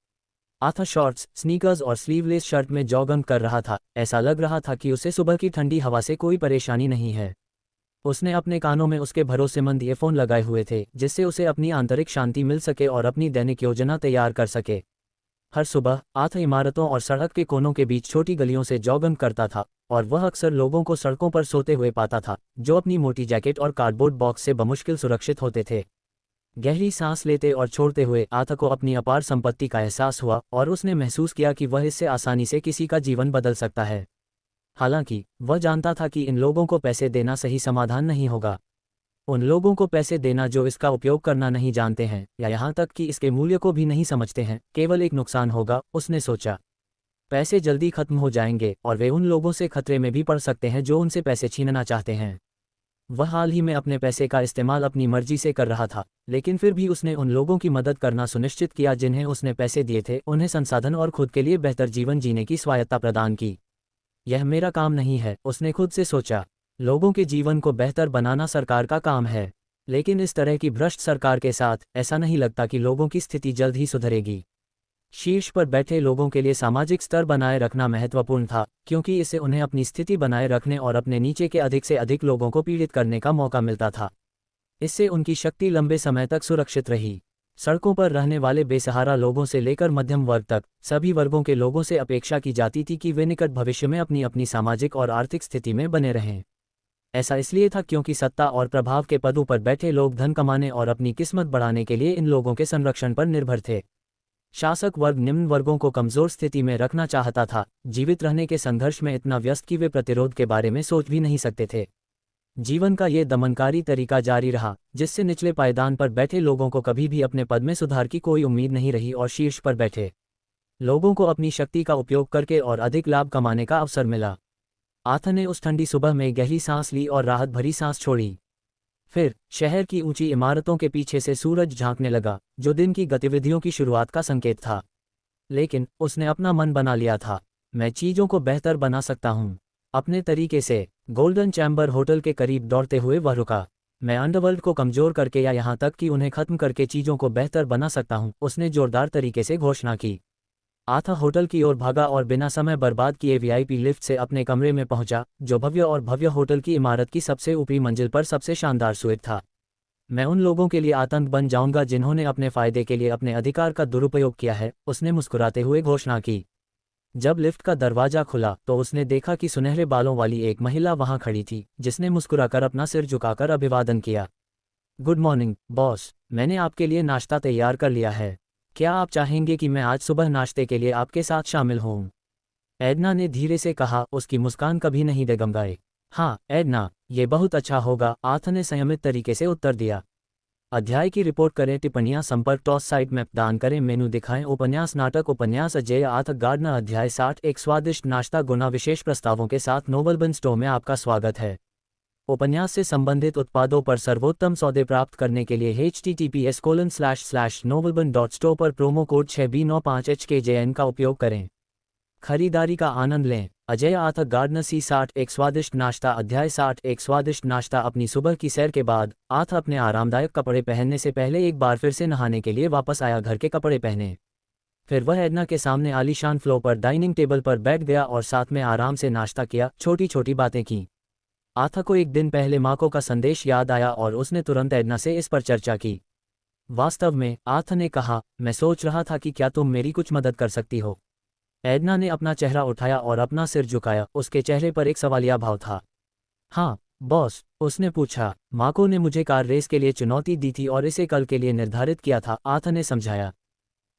आथा शॉर्ट्स, स्नीकर्स और स्लीवलेस शर्ट में जॉगिंग कर रहा था। ऐसा लग रहा था कि उसे सुबह की ठंडी हवा से कोई परेशानी नहीं है। उसने अपने कानों में उसके भरोसेमंद ईयरफोन लगाए हुए थे, जिससे उसे अपनी आंतरिक शांति मिल सके और अपनी दैनिक योजना तैयार कर सके। हर सुबह आथ इमारतों और सड़क के कोनों के बीच छोटी गलियों से जॉगिंग करता था और वह अक्सर लोगों को सड़कों पर सोते हुए पाता था, जो अपनी मोटी जैकेट और कार्डबोर्ड बॉक्स से बमुश्किल सुरक्षित होते थे। गहरी सांस लेते और छोड़ते हुए आथ को अपनी अपार संपत्ति का एहसास हुआ और उसने महसूस किया कि वह इससे आसानी से किसी का जीवन बदल सकता है। हालांकि वह जानता था कि इन लोगों को पैसे देना सही समाधान नहीं होगा। उन लोगों को पैसे देना जो इसका उपयोग करना नहीं जानते हैं या यहाँ तक कि इसके मूल्य को भी नहीं समझते हैं, केवल एक नुकसान होगा, उसने सोचा। पैसे जल्दी खत्म हो जाएंगे और वे उन लोगों से खतरे में भी पड़ सकते हैं जो उनसे पैसे छीनना चाहते हैं। वह हाल ही में अपने पैसे का इस्तेमाल अपनी मर्जी से कर रहा था, लेकिन फिर भी उसने उन लोगों की मदद करना सुनिश्चित किया जिन्हें उसने पैसे दिए थे, उन्हें संसाधन और खुद के लिए बेहतर जीवन जीने की स्वायत्ता प्रदान की। यह मेरा काम नहीं है, उसने खुद से सोचा। लोगों के जीवन को बेहतर बनाना सरकार का काम है, लेकिन इस तरह की भ्रष्ट सरकार के साथ ऐसा नहीं लगता कि लोगों की स्थिति जल्द ही सुधरेगी। शीर्ष पर बैठे लोगों के लिए सामाजिक स्तर बनाए रखना महत्वपूर्ण था, क्योंकि इससे उन्हें अपनी स्थिति बनाए रखने और अपने नीचे के अधिक से अधिक लोगों को पीड़ित करने का मौका मिलता था। इससे उनकी शक्ति लंबे समय तक सुरक्षित रही। सड़कों पर रहने वाले बेसहारा लोगों से लेकर मध्यम वर्ग तक सभी वर्गों के लोगों से अपेक्षा की जाती थी कि वे निकट भविष्य में अपनी अपनी सामाजिक और आर्थिक स्थिति में बने रहें। ऐसा इसलिए था क्योंकि सत्ता और प्रभाव के पदों पर बैठे लोग धन कमाने और अपनी किस्मत बढ़ाने के लिए इन लोगों के संरक्षण पर निर्भर थे। शासक वर्ग निम्न वर्गों को कमजोर स्थिति में रखना चाहता था, जीवित रहने के संघर्ष में इतना व्यस्त कि वे प्रतिरोध के बारे में सोच भी नहीं सकते थे। जीवन का ये दमनकारी तरीका जारी रहा, जिससे निचले पायदान पर बैठे लोगों को कभी भी अपने पद में सुधार की कोई उम्मीद नहीं रही और शीर्ष पर बैठे लोगों को अपनी शक्ति का उपयोग करके और अधिक लाभ कमाने का अवसर मिला। आथ ने उस ठंडी सुबह में गहरी सांस ली और राहत भरी सांस छोड़ी। फिर शहर की ऊंची इमारतों के पीछे से सूरज झांकने लगा, जो दिन की गतिविधियों की शुरुआत का संकेत था। लेकिन उसने अपना मन बना लिया था, मैं चीज़ों को बेहतर बना सकता हूँ अपने तरीके से। गोल्डन चैम्बर होटल के करीब दौड़ते हुए वह रुका। मैं अंडरवर्ल्ड को कमजोर करके या यहाँ तक कि उन्हें खत्म करके चीज़ों को बेहतर बना सकता हूँ, उसने जोरदार तरीके से घोषणा की। आथा होटल की ओर भागा और बिना समय बर्बाद किए वीआईपी लिफ्ट से अपने कमरे में पहुंचा, जो भव्य होटल की इमारत की सबसे ऊपरी मंजिल पर सबसे शानदार स्वीट था। मैं उन लोगों के लिए आतंक बन जाऊंगा जिन्होंने अपने फायदे के लिए अपने अधिकार का दुरुपयोग किया है, उसने मुस्कुराते हुए घोषणा की। जब लिफ्ट का दरवाजा खुला तो उसने देखा कि सुनहरे बालों वाली एक महिला वहां खड़ी थी, जिसने मुस्कुराकर अपना सिर झुकाकर अभिवादन किया। गुड मॉर्निंग बॉस, मैंने आपके लिए नाश्ता तैयार कर लिया है। क्या आप चाहेंगे कि मैं आज सुबह नाश्ते के लिए आपके साथ शामिल होऊं? एडना ने धीरे से कहा, उसकी मुस्कान कभी नहीं डगमगाई। हाँ एडना, ये बहुत अच्छा होगा, आथ ने संयमित तरीके से उत्तर दिया। अध्याय की रिपोर्ट करें, टिप्पणियां संपर्क टॉस साइट में दान करें, मेनू दिखाएं, उपन्यास नाटक उपन्यास अजय आथ गार्डनर अध्याय 60 एक स्वादिष्ट नाश्ता गुना विशेष प्रस्तावों के साथ नोबलबन स्टोर में आपका स्वागत है। उपन्यास से संबंधित उत्पादों पर सर्वोत्तम सौदे प्राप्त करने के लिए https://novelbun.store पर प्रोमो कोड 6B95HKJN का उपयोग करें। खरीदारी का आनंद लें। अजय आथ गार्डनर C60 एक स्वादिष्ट नाश्ता अध्याय 60 एक स्वादिष्ट नाश्ता। अपनी सुबह की सैर के बाद आथ अपने आरामदायक कपड़े पहनने से पहले एक बार फिर से नहाने के लिए वापस आया। घर के कपड़े पहने, फिर वह एडना के सामने आलीशान फ्लोर पर डाइनिंग टेबल पर बैठ गया और साथ में आराम से नाश्ता किया, छोटी छोटी बातें की। आथा को एक दिन पहले माको का संदेश याद आया और उसने तुरंत एडना से इस पर चर्चा की। वास्तव में, आथ ने कहा, मैं सोच रहा था कि क्या तुम मेरी कुछ मदद कर सकती हो। एडना ने अपना चेहरा उठाया और अपना सिर झुकाया, उसके चेहरे पर एक सवालिया भाव था। हाँ बॉस, उसने पूछा। माको ने मुझे कार रेस के लिए चुनौती दी थी और इसे कल के लिए निर्धारित किया था, आथ ने समझाया।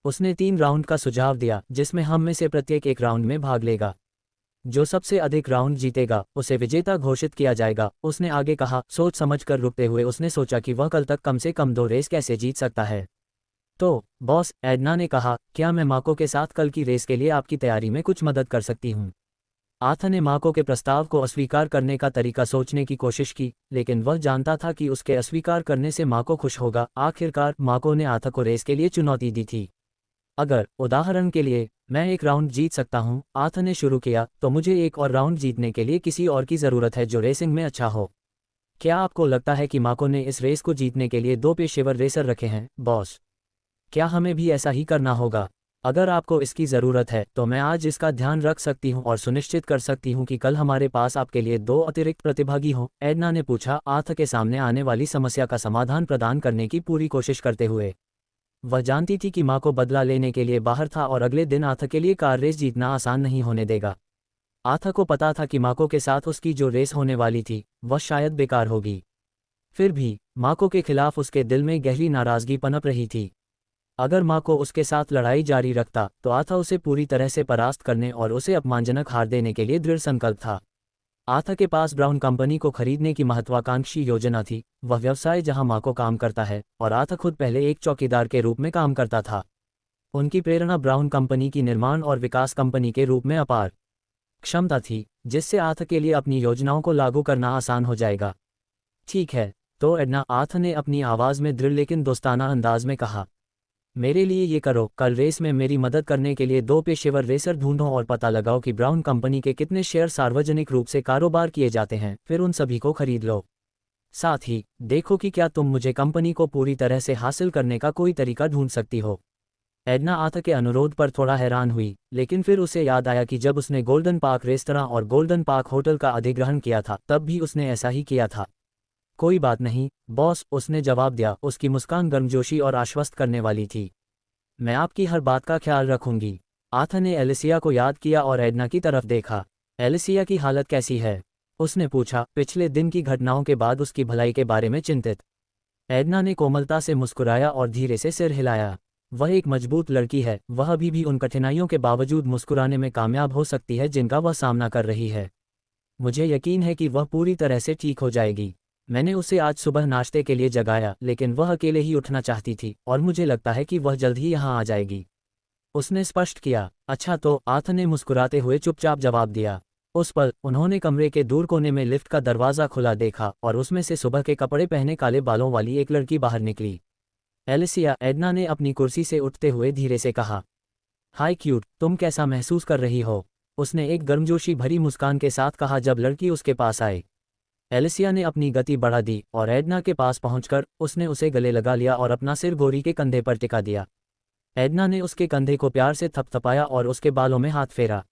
उसने 3 राउंड का सुझाव दिया, जिसमें हम में से प्रत्येक एक राउंड में भाग लेगा। जो सबसे अधिक राउंड जीतेगा उसे विजेता घोषित किया जाएगा, उसने आगे कहा। सोच समझकर रुकते हुए उसने सोचा कि वह कल तक कम से कम 2 रेस कैसे जीत सकता है। तो बॉस, एडना ने कहा, क्या मैं माको के साथ कल की रेस के लिए आपकी तैयारी में कुछ मदद कर सकती हूँ? आथ ने माको के प्रस्ताव को अस्वीकार करने का तरीका सोचने की कोशिश की, लेकिन वह जानता था कि उसके अस्वीकार करने से माको खुश होगा। आखिरकार माको ने आथ को रेस के लिए चुनौती दी थी। अगर उदाहरण के लिए मैं एक राउंड जीत सकता हूं, आथ ने शुरू किया, तो मुझे एक और राउंड जीतने के लिए किसी और की ज़रूरत है जो रेसिंग में अच्छा हो। क्या आपको लगता है कि माको ने इस रेस को जीतने के लिए 2 पेशेवर रेसर रखे हैं, बॉस? क्या हमें भी ऐसा ही करना होगा? अगर आपको इसकी ज़रूरत है तो मैं आज इसका ध्यान रख सकती हूं और सुनिश्चित कर सकती हूं कि कल हमारे पास आपके लिए 2 अतिरिक्त प्रतिभागी हों, एडना ने पूछा, आथ के सामने आने वाली समस्या का समाधान प्रदान करने की पूरी कोशिश करते हुए। वह जानती थी कि माँ को बदला लेने के लिए बाहर था और अगले दिन आथा के लिए कार रेस जीतना आसान नहीं होने देगा। आथा को पता था कि माको के साथ उसकी जो रेस होने वाली थी वह शायद बेकार होगी। फिर भी माको के खिलाफ उसके दिल में गहरी नाराजगी पनप रही थी। अगर माको उसके साथ लड़ाई जारी रखता तो आथा उसे पूरी तरह से परास्त करने और उसे अपमानजनक हार देने के लिए दृढ़ संकल्प था। आथा के पास ब्राउन कंपनी को खरीदने की महत्वाकांक्षी योजना थी। वह व्यवसाय जहां माको काम करता है और आथा खुद पहले एक चौकीदार के रूप में काम करता था। उनकी प्रेरणा ब्राउन कंपनी की निर्माण और विकास कंपनी के रूप में अपार क्षमता थी, जिससे आथा के लिए अपनी योजनाओं को लागू करना आसान हो जाएगा। ठीक है, तो एडना, आथा ने अपनी आवाज़ में दृढ़ लेकिन दोस्ताना अंदाज में कहा, मेरे लिए ये करो, कल रेस में मेरी मदद करने के लिए 2 पेशेवर रेसर ढूंढो और पता लगाओ कि ब्राउन कंपनी के कितने शेयर सार्वजनिक रूप से कारोबार किए जाते हैं, फिर उन सभी को खरीद लो। साथ ही देखो कि क्या तुम मुझे कंपनी को पूरी तरह से हासिल करने का कोई तरीका ढूंढ सकती हो। एडना आथा के अनुरोध पर थोड़ा हैरान हुई, लेकिन फिर उसे याद आया कि जब उसने गोल्डन पार्क रेस्तरां और गोल्डन पार्क होटल का अधिग्रहण किया था तब भी उसने ऐसा ही किया था। कोई बात नहीं बॉस, उसने जवाब दिया। उसकी मुस्कान गर्मजोशी और आश्वस्त करने वाली थी। मैं आपकी हर बात का ख्याल रखूंगी। आथा ने एलिसिया को याद किया और एडना की तरफ देखा। एलिसिया की हालत कैसी है? उसने पूछा, पिछले दिन की घटनाओं के बाद उसकी भलाई के बारे में चिंतित। एडना ने कोमलता से मुस्कुराया और धीरे से सिर हिलाया। वह एक मजबूत लड़की है, वह अभी भी उन कठिनाइयों के बावजूद मुस्कुराने में कामयाब हो सकती है जिनका वह सामना कर रही है। मुझे यकीन है कि वह पूरी तरह से ठीक हो जाएगी। मैंने उसे आज सुबह नाश्ते के लिए जगाया, लेकिन वह अकेले ही उठना चाहती थी और मुझे लगता है कि वह जल्द ही यहाँ आ जाएगी, उसने स्पष्ट किया। अच्छा तो, आथा ने मुस्कुराते हुए चुपचाप जवाब दिया। उस पल उन्होंने कमरे के दूर कोने में लिफ्ट का दरवाज़ा खुला देखा और उसमें से सुबह के कपड़े पहने काले बालों वाली एक लड़की बाहर निकली। एलिसिया, एडना ने अपनी कुर्सी से उठते हुए धीरे से कहा। हाय क्यूट, तुम कैसा महसूस कर रही हो? उसने एक गर्मजोशी भरी मुस्कान के साथ कहा जब लड़की उसके पास आई। एलिसिया ने अपनी गति बढ़ा दी और एडना के पास पहुंचकर उसने उसे गले लगा लिया और अपना सिर गोरी के कंधे पर टिका दिया। एडना ने उसके कंधे को प्यार से थपथपाया और उसके बालों में हाथ फेरा।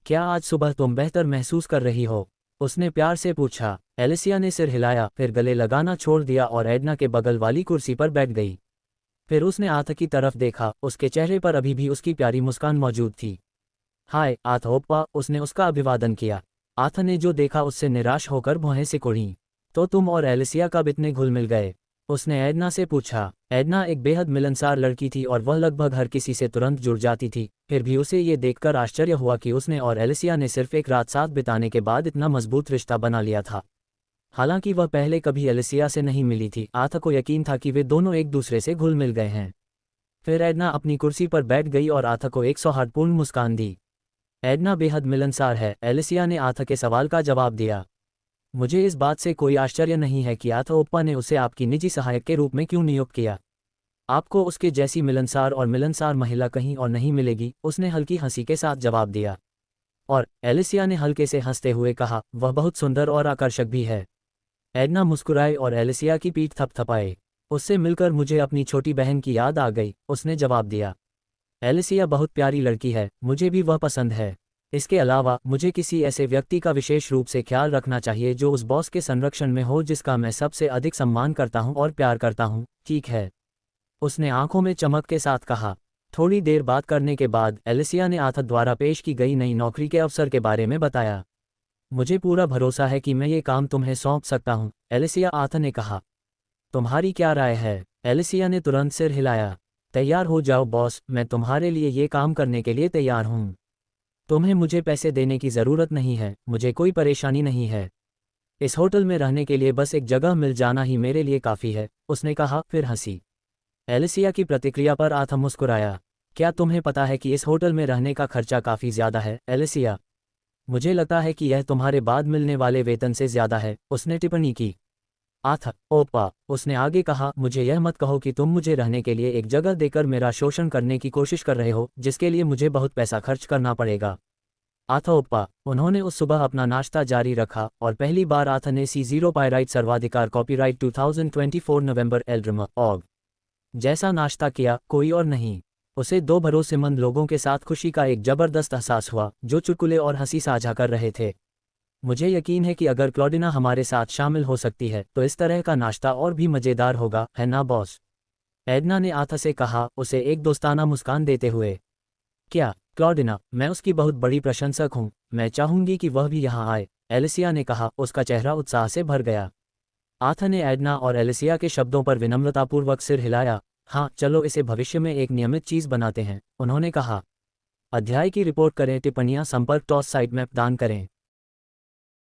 क्या आज सुबह तुम बेहतर महसूस कर रही हो? उसने प्यार से पूछा। एलिसिया ने सिर हिलाया, फिर गले लगाना छोड़ दिया और एडना के बगल वाली कुर्सी पर बैठ गई। फिर उसने आथा की तरफ देखा, उसके चेहरे पर अभी भी उसकी प्यारी मुस्कान मौजूद थी। हाय आथा ओप्पा, उसने उसका अभिवादन किया। आथा ने जो देखा उससे निराश होकर भौहें सिकुड़ी। तो तुम और एलिसिया कब इतने घुल मिल गए? उसने एडना से पूछा। एडना एक बेहद मिलनसार लड़की थी और वह लगभग हर किसी से तुरंत जुड़ जाती थी। फिर भी उसे ये देखकर आश्चर्य हुआ कि उसने और एलिसिया ने सिर्फ एक रात साथ बिताने के बाद इतना मजबूत रिश्ता बना लिया था। हालांकि वह पहले कभी एलिसिया से नहीं मिली थी, आथा को यकीन था कि वे दोनों एक दूसरे से घुल मिल गए हैं। फिर एडना अपनी कुर्सी पर बैठ गई और आथा को एक सौहार्दपूर्ण मुस्कान दी। एडना बेहद मिलनसार है, एलिसिया ने आथा के सवाल का जवाब दिया। मुझे इस बात से कोई आश्चर्य नहीं है कि आथा ओप्पा ने उसे आपकी निजी सहायक के रूप में क्यों नियुक्त किया। आपको उसके जैसी मिलनसार और मिलनसार महिला कहीं और नहीं मिलेगी, उसने हल्की हंसी के साथ जवाब दिया। और एलिसिया ने हल्के से हंसते हुए कहा, वह बहुत सुंदर और आकर्षक भी है। एडना मुस्कुराए और एलिसिया की पीठ थपथपाए। उससे मिलकर मुझे अपनी छोटी बहन की याद आ गई, उसने जवाब दिया। एलिसिया बहुत प्यारी लड़की है, मुझे भी वह पसंद है। इसके अलावा मुझे किसी ऐसे व्यक्ति का विशेष रूप से ख्याल रखना चाहिए जो उस बॉस के संरक्षण में हो जिसका मैं सबसे अधिक सम्मान करता हूं और प्यार करता हूं, ठीक है? उसने आंखों में चमक के साथ कहा। थोड़ी देर बात करने के बाद एलिसिया ने आथा द्वारा पेश की गई नई नौकरी के अवसर के बारे में बताया। मुझे पूरा भरोसा है कि मैं ये काम तुम्हें सौंप सकता हूँ, एलिसिया, आथा ने कहा। तुम्हारी क्या राय है? एलिसिया ने तुरंत सिर हिलाया। तैयार हो जाओ बॉस, मैं तुम्हारे लिए ये काम करने के लिए तैयार हूँ। तुम्हें मुझे पैसे देने की ज़रूरत नहीं है, मुझे कोई परेशानी नहीं है। इस होटल में रहने के लिए बस एक जगह मिल जाना ही मेरे लिए काफ़ी है, उसने कहा, फिर हंसी। एलिसिया की प्रतिक्रिया पर आथा मुस्कुराया। क्या तुम्हें पता है कि इस होटल में रहने का खर्चा काफ़ी ज़्यादा है, एलिसिया? मुझे लगता है कि यह तुम्हारे बाद मिलने वाले वेतन से ज़्यादा है, उसने टिप्पणी की। आथा ओप्पा, उसने आगे कहा, मुझे यह मत कहो कि तुम मुझे रहने के लिए एक जगह देकर मेरा शोषण करने की कोशिश कर रहे हो, जिसके लिए मुझे बहुत पैसा खर्च करना पड़ेगा। आथा ओप्पा, उन्होंने उस सुबह अपना नाश्ता जारी रखा और पहली बार आथा ने C0 पायराइट सर्वाधिकार कॉपीराइट 2024 नवंबर एल्ड्रम जैसा नाश्ता किया, कोई और नहीं। उसे 2 भरोसेमंद लोगों के साथ खुशी का एक जबरदस्त एहसास हुआ जो चुटकुले और हंसी साझा कर रहे थे। मुझे यकीन है कि अगर क्लॉडिना हमारे साथ शामिल हो सकती है तो इस तरह का नाश्ता और भी मज़ेदार होगा, है ना बॉस? एडना ने आथा से कहा, उसे एक दोस्ताना मुस्कान देते हुए। क्या क्लॉडिना, मैं उसकी बहुत बड़ी प्रशंसक हूँ, मैं चाहूंगी कि वह भी यहाँ आए, एलिसिया ने कहा, उसका चेहरा उत्साह से भर गया। आथा ने एडना और एलिसिया के शब्दों पर विनम्रतापूर्वक सिर हिलाया। हाँ, चलो इसे भविष्य में एक नियमित चीज़ बनाते हैं, उन्होंने कहा। अध्याय की रिपोर्ट करें, टिप्पणियाँ, संपर्क टॉस साइट में दान करें।